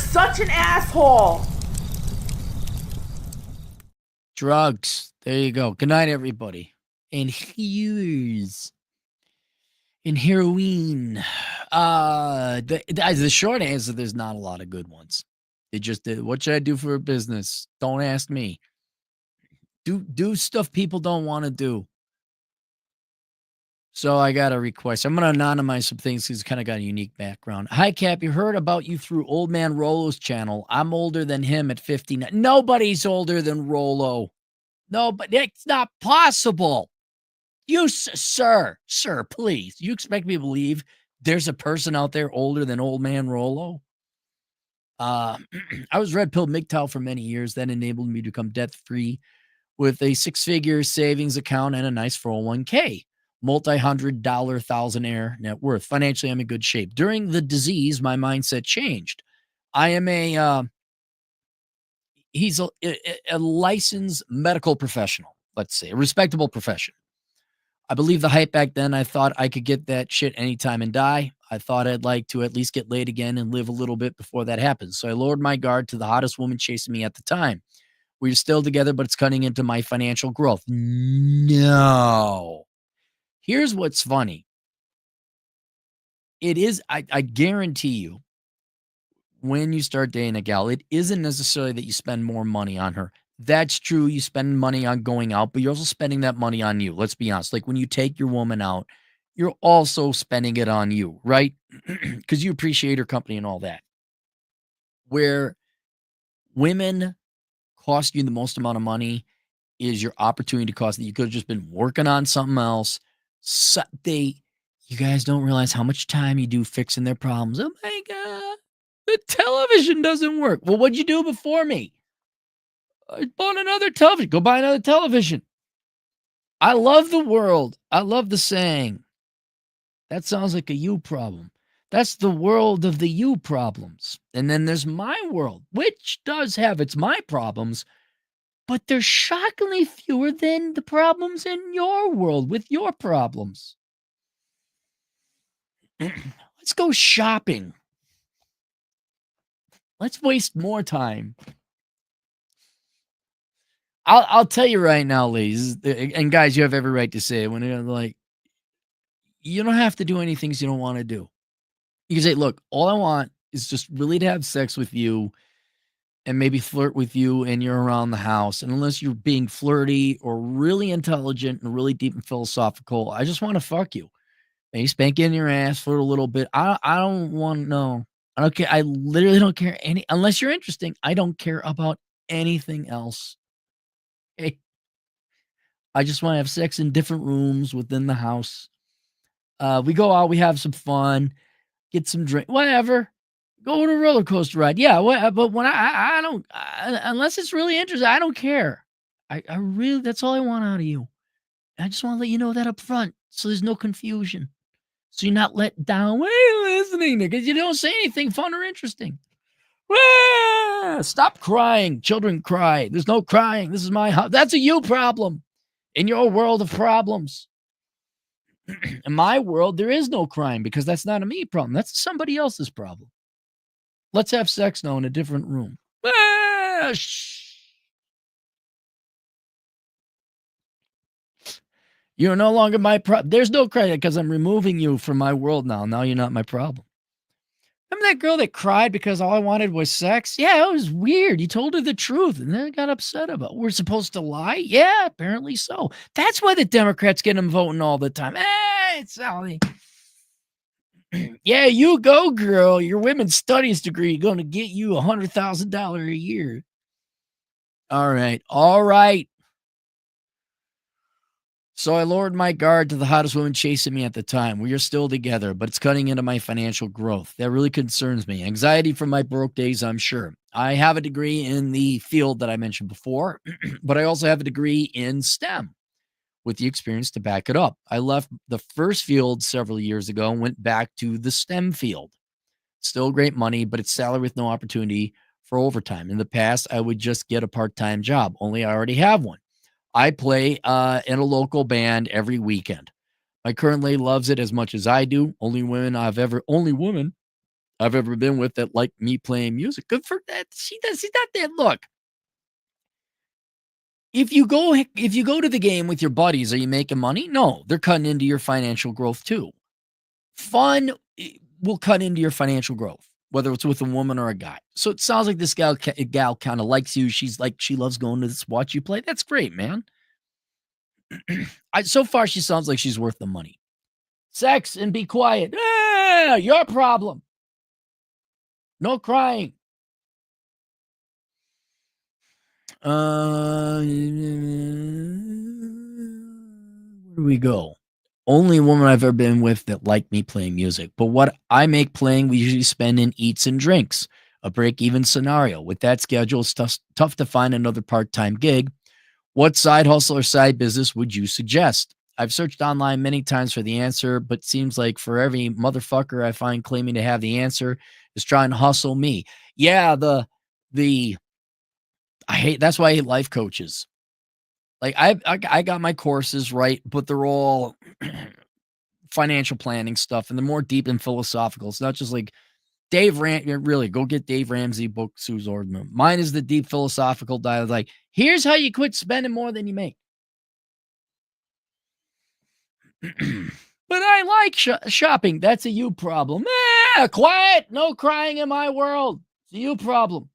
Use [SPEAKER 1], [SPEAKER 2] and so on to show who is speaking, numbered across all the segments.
[SPEAKER 1] such an asshole.
[SPEAKER 2] Drugs. There you go. Good night, everybody. And here's in heroin. The short answer, there's not a lot of good ones. It just what should I do for a business? Don't ask me. Do stuff people don't want to do. So I got a request. I'm going to anonymize some things because it's kind of got a unique background. Hi, Cap. You heard about you through Old Man Rolo's channel. I'm older than him at 59. Nobody's older than Rolo. No, but it's not possible. You, sir, please. You expect me to believe there's a person out there older than Old Man Rolo? I was red pill MGTOW for many years. That enabled me to become debt free with a 6-figure savings account and a nice 401k. Multi-$100 thousandaire net worth. Financially, I'm in good shape. During the disease, my mindset changed. I am he's a licensed medical professional, let's say, a respectable profession. I believe the hype back then. I thought I could get that shit anytime and die. I thought I'd like to at least get laid again and live a little bit before that happens. So I lowered my guard to the hottest woman chasing me at the time. We're still together, but it's cutting into my financial growth. No. Here's what's funny. It is, I guarantee you, when you start dating a gal, it isn't necessarily that you spend more money on her. That's true. You spend money on going out, but you're also spending that money on you. Let's be honest. Like when you take your woman out, you're also spending it on you, right? Because you appreciate her company and all that. Where women cost you the most amount of money is your opportunity cost that you could have just been working on something else. So you guys don't realize how much time you do fixing their problems. Oh my God, the television doesn't work. Well, what'd you do before me? I bought another television. Go buy another television. I love the world. I love the saying. That sounds like a you problem. That's the world of the you problems. And then there's my world, which does have its my problems, but they're shockingly fewer than the problems in your world with your problems. Let's go shopping. Let's waste more time. I'll tell you right now, ladies, and guys, you have every right to say it when you're like, you don't have to do any things you don't want to do. You can say, look, all I want is just really to have sex with you and maybe flirt with you and you're around the house. And unless you're being flirty or really intelligent and really deep and philosophical, I just want to fuck you. Maybe spank in your ass, flirt a little bit. I don't want to know. I don't care. I literally don't care unless you're interesting. I don't care about anything else. Hey, I just want to have sex in different rooms within the house. We go out, we have some fun, get some drink, whatever. Go on a roller coaster ride. Yeah, but when I don't, unless it's really interesting, I don't care. I really, that's all I want out of you. I just want to let you know that up front so there's no confusion. So you're not let down. Why are you listening? Because you don't say anything fun or interesting. Stop crying. Children cry. There's no crying. This is my house. That's a you problem in your world of problems. In my world, there is no crying because that's not a me problem. That's somebody else's problem. Let's have sex now in a different room. You're no longer my problem. There's no crying because I'm removing you from my world now. Now you're not my problem. Remember that girl that cried because all I wanted was sex? Yeah, it was weird. You told her the truth and then I got upset about it. We're supposed to lie? Yeah, apparently so. That's why the Democrats get them voting all the time. Hey, Sally. Yeah, you go, girl. Your women's studies degree going to get you $100,000 a year. All right. So I lowered my guard to the hottest woman chasing me at the time. We are still together, but it's cutting into my financial growth. That really concerns me. Anxiety from my broke days, I'm sure. I have a degree in the field that I mentioned before, but I also have a degree in STEM with the experience to back it up. I left the first field several years ago and went back to the STEM field. Still great money, but it's salary with no opportunity for overtime. In the past, I would just get a part-time job, only I already have one. I play in a local band every weekend. My current lady loves it as much as I do. Only woman I've ever been with that like me playing music. Good for that. She does. She's not that. Look, if you go to the game with your buddies, are you making money? No, they're cutting into your financial growth too. Fun will cut into your financial growth, whether it's with a woman or a guy. So it sounds like this gal kind of likes you. She's like she loves going to this watch you play. That's great, man. So far, she sounds like she's worth the money. Sex and be quiet. Your problem. No crying. Where do we go? Only woman I've ever been with that liked me playing music. But what I make playing, we usually spend in eats and drinks, a break even scenario. With that schedule, it's tough to find another part time gig. What side hustle or side business would you suggest? I've searched online many times for the answer, but seems like for every motherfucker I find claiming to have the answer is trying to hustle me. Yeah, the I hate that's why I hate life coaches. Like I got my courses right, but they're all financial planning stuff, and they're more deep and philosophical. It's not just like really go get Dave Ramsey book Sue's Ordinance. Mine is the deep philosophical dialogue. Like, here's how you quit spending more than you make. But I like shopping. That's a you problem. Quiet. No crying in my world. It's a you problem.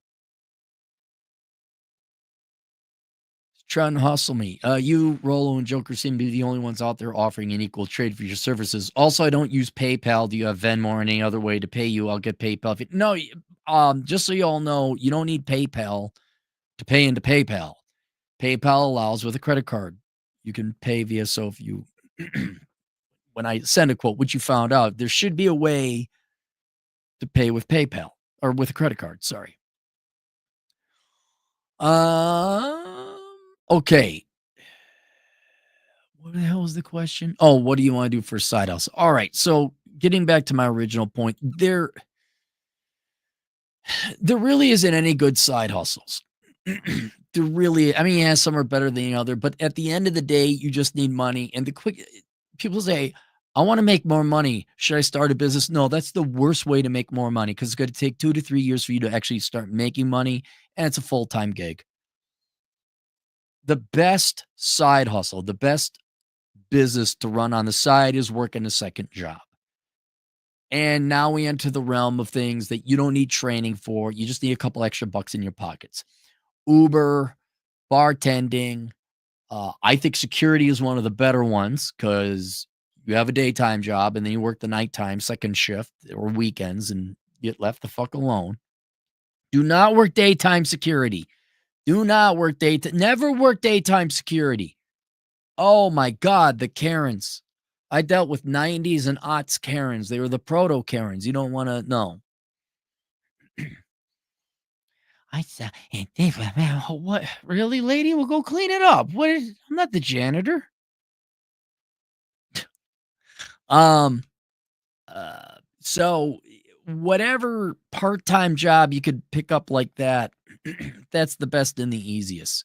[SPEAKER 2] Trying to hustle me. You, Rolo, and Joker seem to be the only ones out there offering an equal trade for your services. Also, I don't use PayPal. Do you have Venmo or any other way to pay you? I'll get PayPal. No, just so you all know, you don't need PayPal to pay into PayPal. PayPal allows with a credit card. You can pay via, so if you, when I send a quote, which you found out, there should be a way to pay with PayPal or with a credit card. Sorry. Okay. What the hell is the question? Oh, what do you want to do for a side hustle? All right. So getting back to my original point, there really isn't any good side hustles. There really, I mean, yeah, some are better than the other, but at the end of the day, you just need money. And the quick people say, I want to make more money. Should I start a business? No, that's the worst way to make more money because it's going to take 2 to 3 years for you to actually start making money. And it's a full-time gig. The best side hustle, the best business to run on the side is working a second job. And now we enter the realm of things that you don't need training for. You just need a couple extra bucks in your pockets. Uber, bartending. I think security is one of the better ones because you have a daytime job and then you work the nighttime second shift or weekends and get left the fuck alone. Do not work daytime security. Do not work daytime. Never work daytime security. Oh my God, the Karens. I dealt with 90s and aughts Karens. They were the proto Karens. You don't want to know. I said, what? Really, lady? We'll go clean it up. I'm not the janitor. Um, so whatever part-time job you could pick up like that, that's the best and the easiest.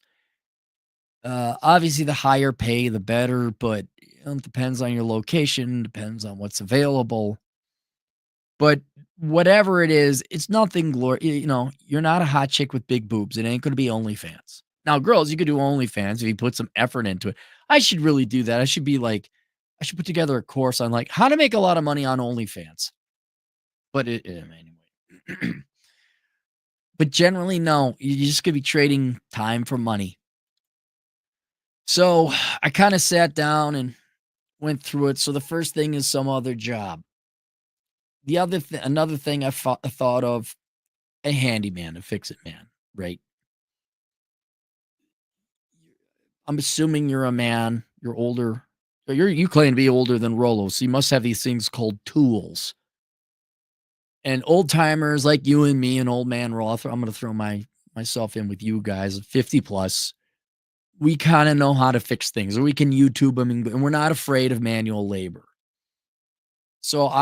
[SPEAKER 2] Obviously, the higher pay, the better, but it depends on your location, depends on what's available. But whatever it is, it's nothing you're not a hot chick with big boobs. It ain't going to be OnlyFans. Now, girls, you could do OnlyFans if you put some effort into it. I should really do that. I should put together a course on like how to make a lot of money on OnlyFans. But anyway, but generally, no, you're just going to be trading time for money. So I kind of sat down and went through it. So the first thing is some other job. Another thing I thought of, a handyman, a fix-it man, right? I'm assuming you're a man, you're older. You claim to be older than Rolo, so you must have these things called tools. And old timers like you and me and old man Roth, I'm going to throw myself in with you guys, 50 plus. We kind of know how to fix things, or we can YouTube them, and we're not afraid of manual labor. So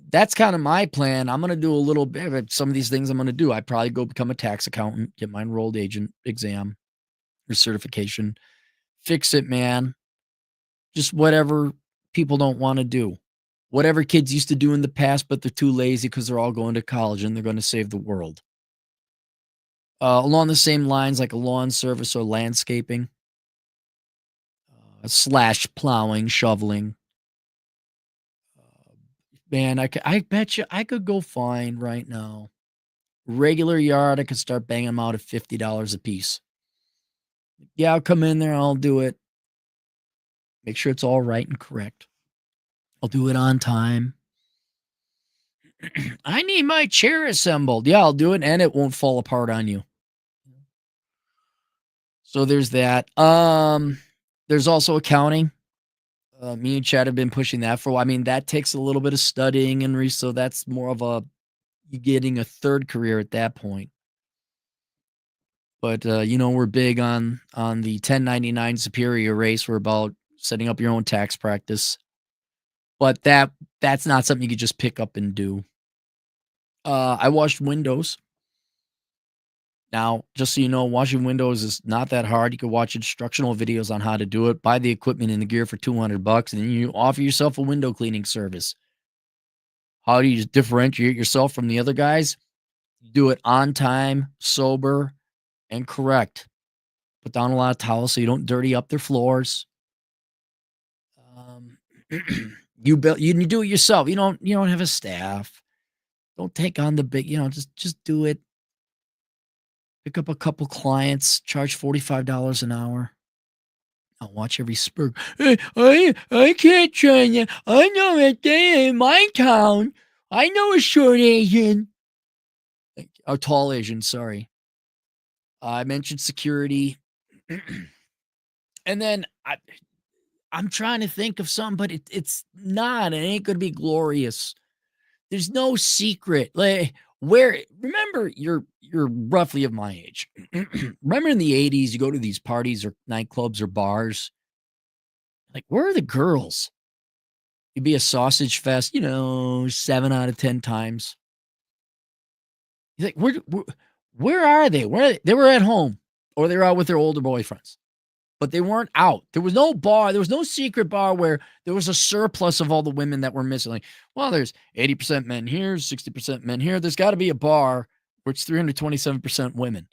[SPEAKER 2] that's kind of my plan. I'm going to do a little bit of some of these things I'm going to do. I probably go become a tax accountant, get my enrolled agent exam or certification, fix it, man. Just whatever people don't want to do, whatever kids used to do in the past, but they're too lazy because they're all going to college and they're going to save the world. Along the same lines, like a lawn service or landscaping, slash plowing, shoveling. Man, I bet you I could go find right now. Regular yard, I could start banging them out at $50 a piece. Yeah, I'll come in there, I'll do it. Make sure it's all right and correct. I'll do it on time. I need my chair assembled. Yeah, I'll do it, and it won't fall apart on you. So there's that. There's also accounting. Me and Chad have been pushing that for a while. I mean, that takes a little bit of studying and so that's more of a you getting a third career at that point. But we're big on the 1099 superior race. We're about setting up your own tax practice. But that's not something you could just pick up and do. I washed windows. Now, just so you know, washing windows is not that hard. You can watch instructional videos on how to do it, buy the equipment and the gear for $200, and then you offer yourself a window cleaning service. How do you differentiate yourself from the other guys? Do it on time, sober, and correct. Put down a lot of towels so you don't dirty up their floors. Um, you do it yourself. You don't have a staff. Don't take on the big, just do it. Pick up a couple clients, charge $45 an hour. I'll watch every spur. Hey, I can't train you. I know it there in my town. I know a short Asian. A tall Asian, sorry. I mentioned security. And then I'm trying to think of something, but it's not. It ain't going to be glorious. There's no secret. Like remember you're roughly of my age. Remember in the 80s, you go to these parties or nightclubs or bars. Like, where are the girls? It'd be a sausage fest, 7 out of 10 times. He's like, where are they? They were at home or they were out with their older boyfriends, but they weren't out. There was no bar. There was no secret bar where there was a surplus of all the women that were missing. Like, well, there's 80% men here, 60% men here. There's got to be a bar where it's 327% women.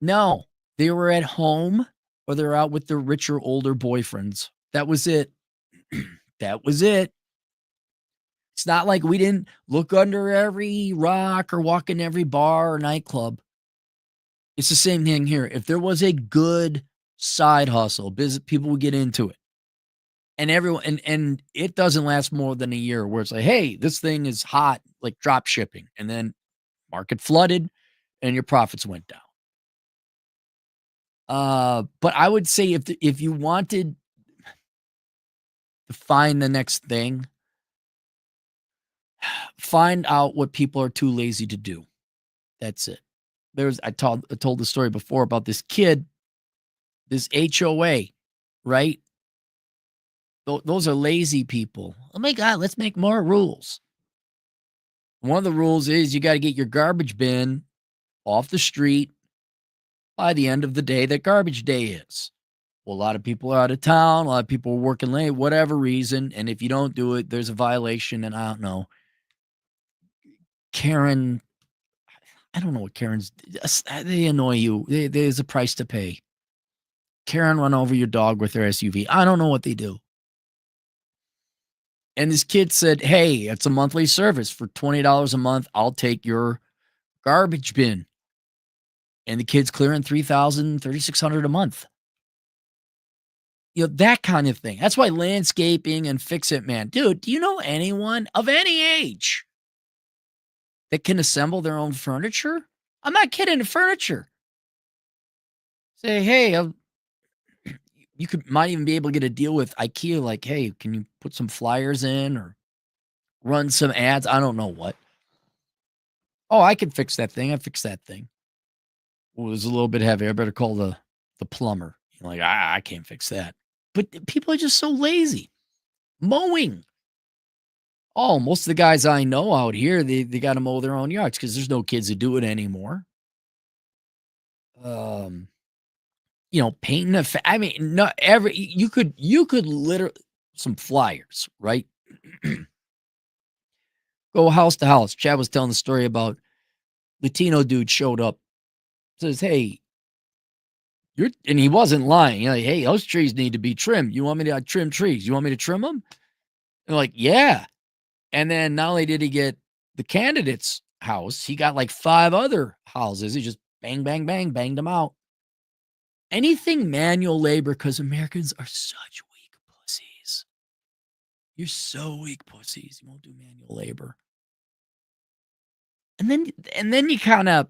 [SPEAKER 2] No, they were at home or they're out with their richer, older boyfriends. That was it. That was it. It's not like we didn't look under every rock or walk in every bar or nightclub. It's the same thing here. If there was a good side hustle, business, people would get into it. And everyone and it doesn't last more than a year where it's like, hey, this thing is hot, like drop shipping. And then market flooded and your profits went down. But I would say if you wanted to find the next thing, find out what people are too lazy to do. That's it. I told the story before about this kid, this HOA, right? Those are lazy people. Oh my God, let's make more rules. One of the rules is you got to get your garbage bin off the street by the end of the day that garbage day is. Well, a lot of people are out of town. A lot of people are working late, whatever reason. And if you don't do it, there's a violation. And I don't know. Karen, I don't know what Karen's, they annoy you. There's a price to pay. Karen run over your dog with her SUV. I don't know what they do. And this kid said, hey, it's a monthly service for $20 a month. I'll take your garbage bin. And the kid's clearing $3,000, $3,600 a month. That kind of thing. That's why landscaping and fix it, man. Dude, do you know anyone of any age that can assemble their own furniture? I'm not kidding, the furniture. Say, hey, might even be able to get a deal with IKEA, like, hey, can you put some flyers in or run some ads? I don't know what. Oh, I can fix that thing. I fixed that thing. Well, it was a little bit heavy. I better call the plumber. Like, I can't fix that. But people are just so lazy. Mowing. Oh, most of the guys I know out here, they got to mow their own yards because there's no kids that do it anymore. Painting I mean, not every you could literally some flyers, right? Go house to house. Chad was telling the story about Latino dude showed up, says, "Hey, you're," and he wasn't lying. Like, "Hey, those trees need to be trimmed. You want me to trim trees? You want me to trim them?" They're like, "Yeah." And then not only did he get the candidate's house, he got like 5 other houses. He just bang, bang, bang, banged them out. Anything manual labor, because Americans are such weak pussies. You're so weak pussies. You won't do manual labor. And then you kind of,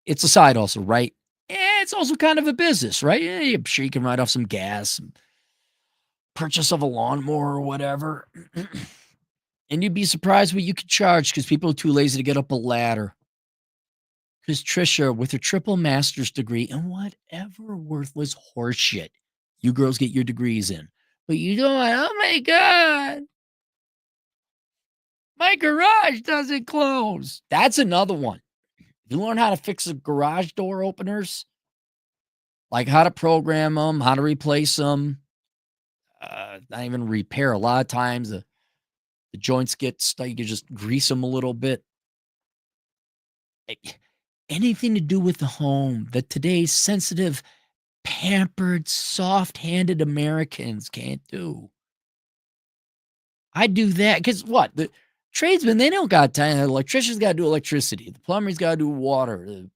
[SPEAKER 2] it's a side hustle, right? It's also kind of a business, right? Yeah, I'm sure you can write off some gas, purchase of a lawnmower or whatever. And you'd be surprised what you could charge because people are too lazy to get up a ladder. Because Trisha, with her triple master's degree and whatever worthless horseshit you girls get your degrees in, but you don't, oh my God, my garage doesn't close. That's another one. If you learn how to fix the garage door openers, like how to program them, how to replace them, not even repair. A lot of times the joints get stuck. You can just grease them a little bit. Eh, Anything to do with the home that today's sensitive, pampered, soft-handed Americans can't do. I do that because what? The tradesmen, they don't got time. The electrician's got to do electricity. The plumber's got to do water. The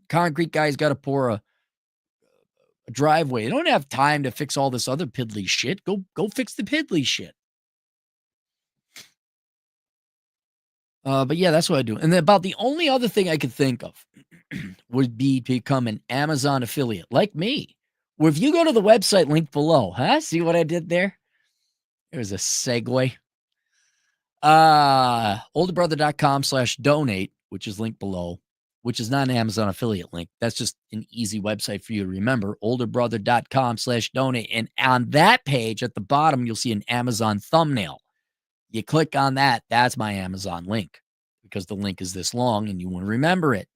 [SPEAKER 2] concrete guy's got to pour a driveway. They don't have time to fix all this other piddly shit. Go fix the piddly shit. But yeah, that's what I do. And then about the only other thing I could think of would be to become an Amazon affiliate like me. Where if you go to the website linked below, huh? See what I did there? There's a segue. Olderbrother.com/donate, which is linked below, which is not an Amazon affiliate link. That's just an easy website for you to remember. Olderbrother.com/donate. And on that page at the bottom, you'll see an Amazon thumbnail. You click on that, that's my Amazon link because the link is this long and you want to remember it.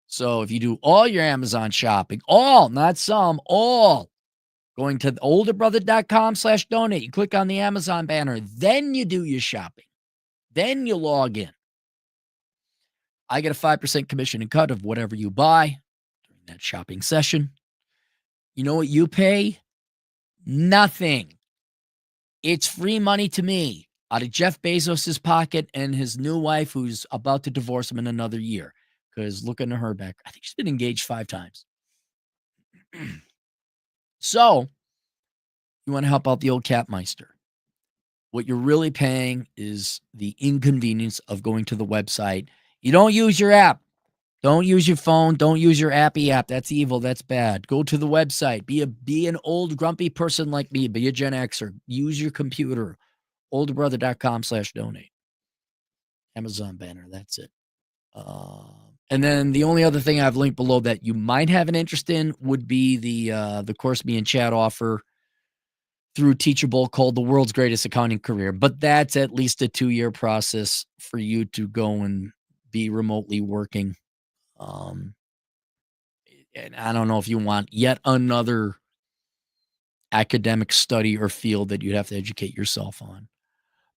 [SPEAKER 2] So if you do all your Amazon shopping, all, not some, all, going to olderbrother.com/donate, you click on the Amazon banner, then you do your shopping. Then you log in. I get a 5% commission and cut of whatever you buy during that shopping session. You know what you pay? Nothing. It's free money to me out of Jeff Bezos' pocket and his new wife, who's about to divorce him in another year. Because looking at her back, I think she's been engaged 5 times. So, you want to help out the old Capmeister. What you're really paying is the inconvenience of going to the website. You don't use your app. Don't use your phone. Don't use your appy app. That's evil. That's bad. Go to the website. Be an old grumpy person like me. Be a Gen Xer. Use your computer. Olderbrother.com/donate. Amazon banner. That's it. And then the only other thing I've linked below that you might have an interest in would be the course me and Chad offer through Teachable called The World's Greatest Accounting Career. But that's at least a 2-year process for you to go and be remotely working. And I don't know if you want yet another academic study or field that you'd have to educate yourself on.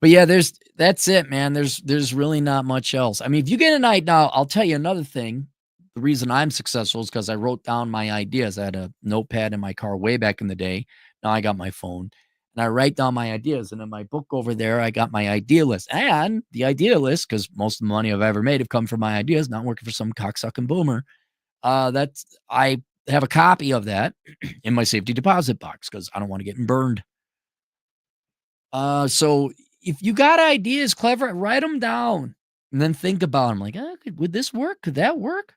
[SPEAKER 2] But yeah, that's it, man. There's really not much else. I mean, if you get a night now, I'll tell you another thing. The reason I'm successful is because I wrote down my ideas. I had a notepad in my car way back in the day. Now I got my phone and I write down my ideas. And in my book over there, I got my idea list. And the idea list, because most of the money I've ever made have come from my ideas, not working for some cocksucking boomer. I have a copy of that in my safety deposit box because I don't want to get burned. So if you got ideas, clever, write them down and then think about them. Like, would this work? Could that work?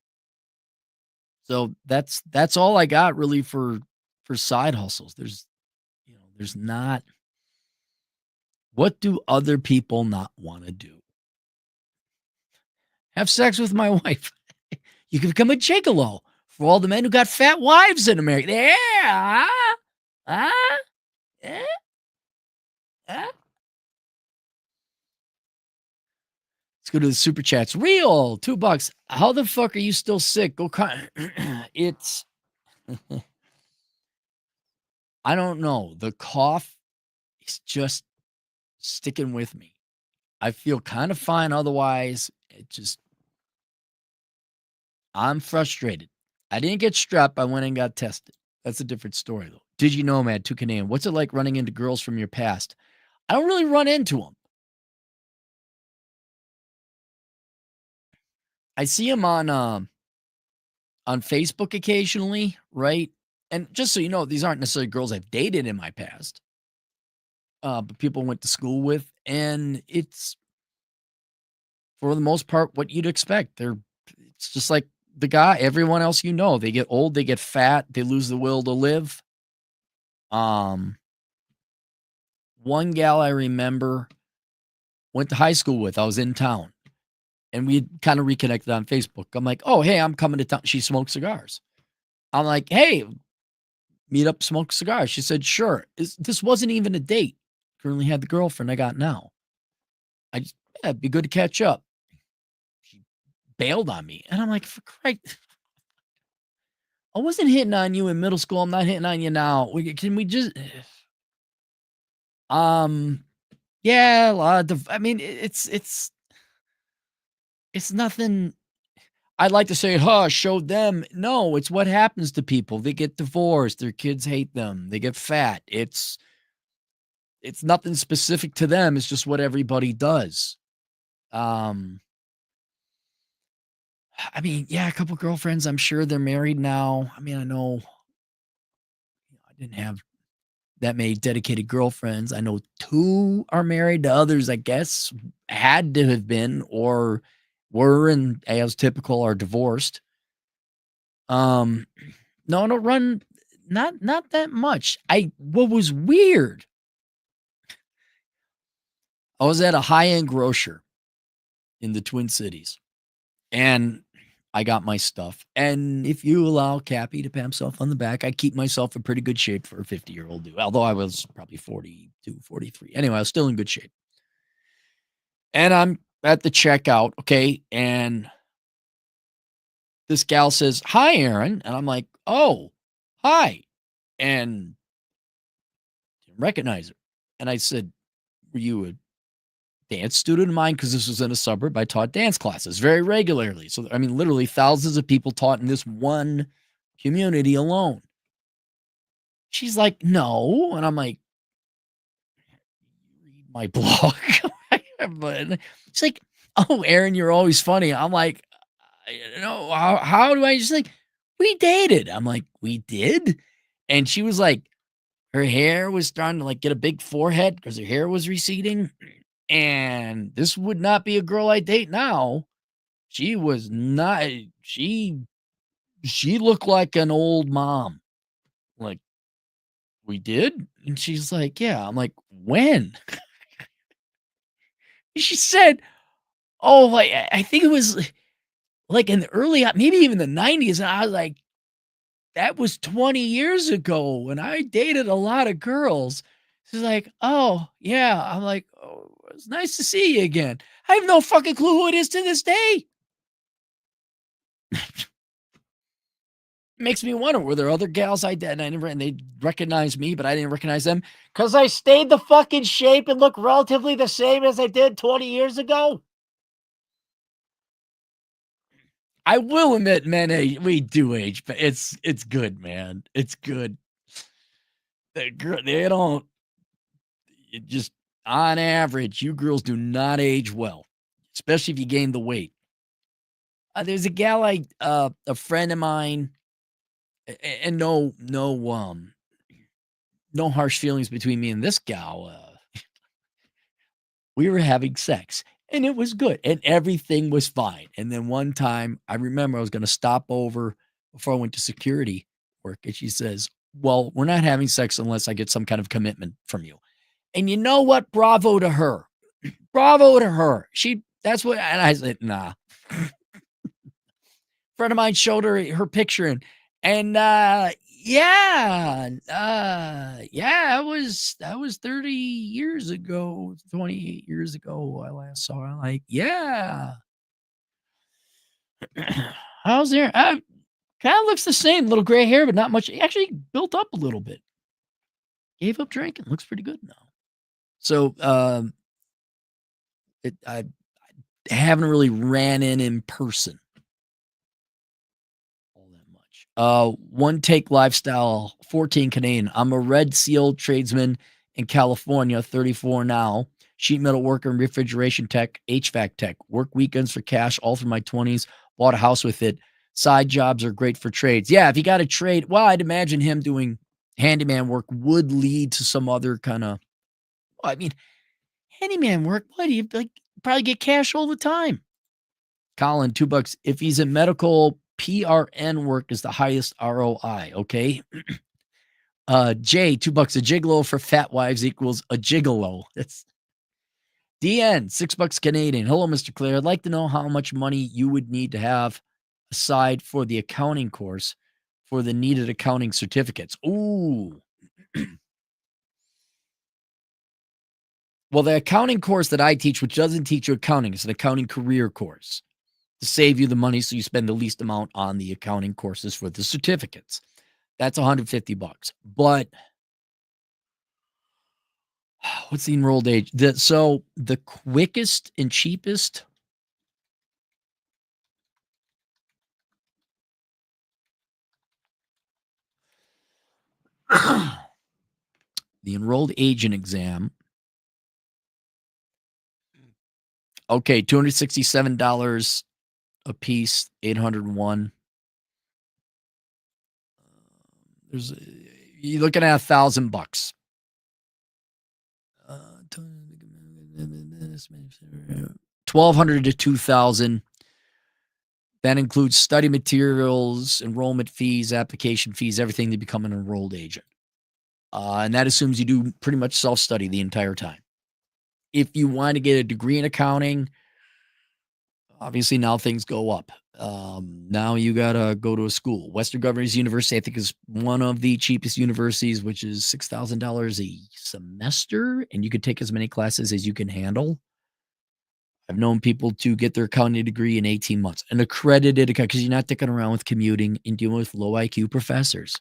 [SPEAKER 2] So that's all I got really for side hustles. There's not. What do other people not want to do? Have sex with my wife. You can become a gigolo for all the men who got fat wives in America. Yeah. Eh, eh. Let's go to the super chats. Real $2. How the fuck are you still sick? Go. It's. I don't know. The cough is just sticking with me. I feel kind of fine otherwise. It just I'm frustrated. I didn't get strep. I went and got tested. That's a different story, though. Did you know, man, 2 Canadian, what's it like running into girls from your past? I don't really run into them. I see them on Facebook occasionally, right? And just so you know, these aren't necessarily girls I've dated in my past, but people I went to school with, and it's for the most part what you'd expect. It's just like the guy, everyone else you know. They get old, they get fat, they lose the will to live. Um, One gal I remember went to high school with. I was in town, and we kind of reconnected on Facebook. I'm like, "Oh, hey, I'm coming to town." She smokes cigars. I'm like, "Hey, meet up, smoke cigars." She said, "Sure." This wasn't even a date. Currently had the girlfriend I got now. I just, yeah, it'd be good to catch up. She bailed on me, and I'm like, "For Christ, I wasn't hitting on you in middle school. I'm not hitting on you now. Can we just?" Um, yeah, a lot of. I mean, it's nothing. I'd like to say, "Huh, showed them." No, it's what happens to people. They get divorced, their kids hate them, they get fat. It's nothing specific to them, it's just what everybody does. Um, I mean, yeah, a couple girlfriends, I'm sure they're married now. I mean, I know I didn't have that many dedicated girlfriends. I know 2 are married, the others, I guess, had to have been or were and as typical are divorced. Um, no, I don't run not that much. I what was weird, I was at a high-end grocer in the Twin Cities, and I got my stuff, and if you allow Cappy to pat himself on the back, I keep myself in pretty good shape for a 50-year-old dude, although I was probably 42, 43. Anyway, I was still in good shape. And I'm at the checkout, okay, and this gal says, "Hi, Aaron," and I'm like, "Oh, hi," and didn't recognize her. And I said, "Were you a dance student of mine?" Because this was in a suburb. I taught dance classes very regularly. So, I mean, literally thousands of people taught in this one community alone. She's like, "No." And I'm like, "Read my blog." But she's like, "Oh, Aaron, you're always funny." I'm like, "You know, how do I?" She's like, "We dated." I'm like, "We did?" And she was like, her hair was starting to like get a big forehead because her hair was receding. And this would not be a girl I date now. She was not she looked like an old mom. Like, "We did?" And she's like, "Yeah." I'm like, "When?" She said, "Oh, like, I think it was like in the early maybe even the '90s." And I was like, "That was 20 years ago, and I dated a lot of girls." She's like, "Oh, yeah." I'm like, "Oh, it's nice to see you again." I have no fucking clue who it is to this day. Makes me wonder, were there other gals I did and I never and they recognized me, but I didn't recognize them because I stayed the fucking shape and look relatively the same as I did 20 years ago? I will admit, men age we do age, but it's good, man. It's good. They don't it just on average, you girls do not age well, especially if you gain the weight. There's a gal a friend of mine, and no harsh feelings between me and this gal. We were having sex and it was good and everything was fine. And then one time I remember I was going to stop over before I went to security work. And she says, "Well, we're not having sex unless I get some kind of commitment from you." And you know what? Bravo to her. Bravo to her. That's what, and I said, "Nah." Friend of mine showed her picture and yeah, yeah, that was 30 years ago, 28 years ago I last saw her. Like, "Yeah." How's there? Kinda looks the same, little gray hair, but not much. Actually built up a little bit. Gave up drinking, looks pretty good now. So I haven't really ran in person all that much. One take lifestyle, 14 Canadian. I'm a red seal tradesman in California, 34 now. Sheet metal worker and refrigeration tech, HVAC tech. Work weekends for cash all through my 20s. Bought a house with it. Side jobs are great for trades. Yeah, if you got a trade, well, I'd imagine him doing handyman work would lead to some other kind of, I mean, handyman work, what do you like? Probably get cash all the time. Colin, $2. If he's in medical, PRN work is the highest ROI. Okay. Jay, $2. A gigolo for fat wives equals a gigolo. That's DN, $6 Canadian. Hello, Mr. Claire. I'd like to know how much money you would need to have aside for the accounting course for the needed accounting certificates. Ooh. Well, the accounting course that I teach, which doesn't teach you accounting, it's an accounting career course to save you the money so you spend the least amount on the accounting courses for the certificates. That's $150. But what's the enrolled age? So the quickest and cheapest, the enrolled agent exam. Okay, $267 a piece, 801. There's you're looking at $1,000. 1,200 to 2,000. That includes study materials, enrollment fees, application fees, everything to become an enrolled agent. And that assumes you do pretty much self-study the entire time. If you want to get a degree in accounting, obviously now things go up. Now you got to go to a school. Western Governors University, I think, is one of the cheapest universities, which is $6,000 a semester. And you could take as many classes as you can handle. I've known people to get their accounting degree in 18 months, an accredited account, because you're not dicking around with commuting and dealing with low IQ professors.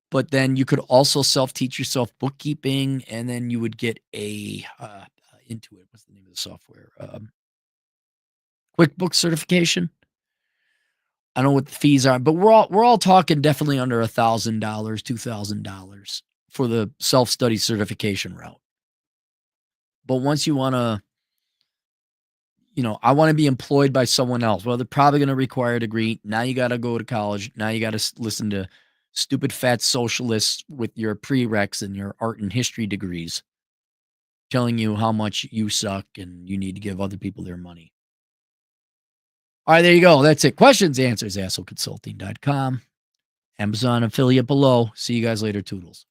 [SPEAKER 2] But then you could also self-teach yourself bookkeeping, and then you would get a Intuit. What's the name of the software? QuickBooks certification. I don't know what the fees are, but we're all talking definitely under $1,000, $2,000 for the self-study certification route. But once you want to, I want to be employed by someone else. Well, they're probably going to require a degree. Now you got to go to college. Now you got to listen to stupid fat socialists with your prereqs and your art and history degrees telling you how much you suck and you need to give other people their money. All right, there you go. That's it. Questions, answers, assholeconsulting.com. Amazon affiliate below. See you guys later. Toodles.